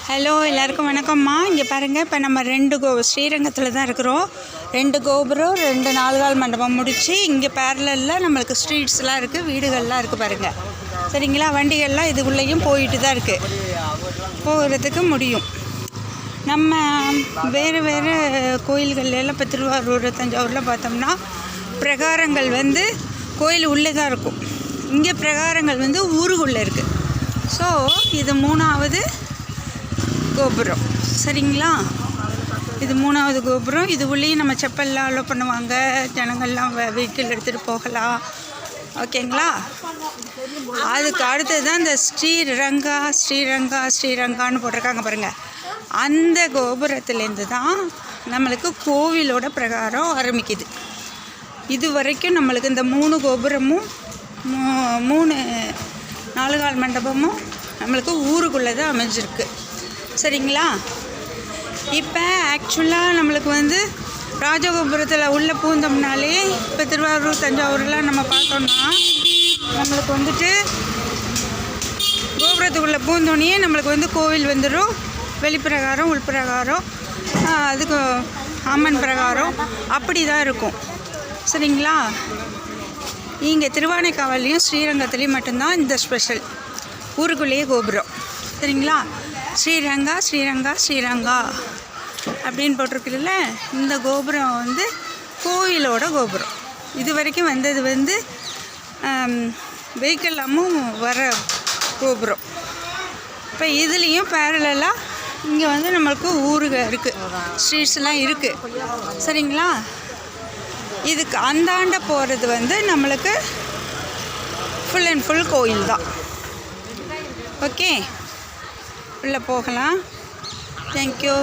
Hello எல்லாருக்கும் வணக்கம்மா. இங்கே பாருங்கள், இப்போ நம்ம ஸ்ரீரங்கத்தில் தான் இருக்கிறோம். 2 கோபுரம் 2 நாலுகால் மண்டபம் முடித்து இங்கே பேரலில் நம்மளுக்கு ஸ்ட்ரீட்ஸ்லாம் இருக்குது, வீடுகள்லாம் இருக்குது பாருங்கள். சரிங்களா, வண்டிகள்லாம் இதுக்குள்ளேயும் போயிட்டு தான் இருக்குது, போகிறதுக்கு முடியும். நம்ம வேறு வேறு கோயில்கள்லாம் இப்போ திருவாரூர் தஞ்சாவூரில் பார்த்தோம்னா பிரகாரங்கள் வந்து கோயில் உள்ளே தான் இருக்கும். இங்கே பிரகாரங்கள் வந்து ஊருக்குள்ளே இருக்குது. ஸோ இது 3வது கோபுரம். சரிங்களா, இது 3வது கோபுரம். இது உள்ளேயும் நம்ம செப்பல்லாம் அலோ பண்ணுவாங்க, ஜனங்கள்லாம் வெஹிக்கிள் எடுத்துகிட்டு போகலாம். ஓகேங்களா, அதுக்கு அடுத்தது தான் இந்த ஸ்ரீரங்கான்னு போட்டிருக்காங்க பாருங்கள். அந்த கோபுரத்துலேருந்து தான் நம்மளுக்கு கோவிலோட பிரகாரம் ஆரம்பிக்குது. இது வரைக்கும் நம்மளுக்கு இந்த 3 கோபுரமும் 3 நாலுகால் மண்டபமும் நம்மளுக்கு ஊருக்குள்ளே தான் அமைஞ்சிருக்கு. சரிங்களா, இப்போ ஆக்சுவலாக நம்மளுக்கு வந்து ராஜகோபுரத்தில் உள்ளே பூந்தோம்னாலே, இப்போ திருவாரூர் தஞ்சாவூர்லாம் நம்ம பார்த்தோம்னா நம்மளுக்கு வந்துட்டு கோபுரத்துக்குள்ளே பூந்தோடனே நம்மளுக்கு வந்து கோவில் வந்துடும். வெளிப்பிரகாரம், உள்பிரகாரம், அதுக்கு அம்மன் பிரகாரம் அப்படி தான் இருக்கும். சரிங்களா, இங்கே திருவானைக்காவல்லையும் ஸ்ரீரங்கத்துலேயும் மட்டும்தான் இந்த ஸ்பெஷல், ஊருக்குள்ளேயே கோபுரம். சரிங்களா, ஸ்ரீரங்கா அப்படின்னு போட்டிருக்குல்ல, இந்த கோபுரம் வந்து கோயிலோட கோபுரம். இது வரைக்கும் வந்தது வந்து வெஹிக்கிளாமும் வர கோபுரம். இப்போ இதுலேயும் பேரலாக இங்கே வந்து நம்மளுக்கு ஊருக இருக்குது, ஸ்ட்ரீட்ஸ்லாம் இருக்குது. சரிங்களா, இதுக்கு அந்தாண்ட போகிறது வந்து நம்மளுக்கு ஃபுல் அண்ட் ஃபுல் கோயில் தான். ஓகே, உள்ளே போகலாம். தேங்க்யூ.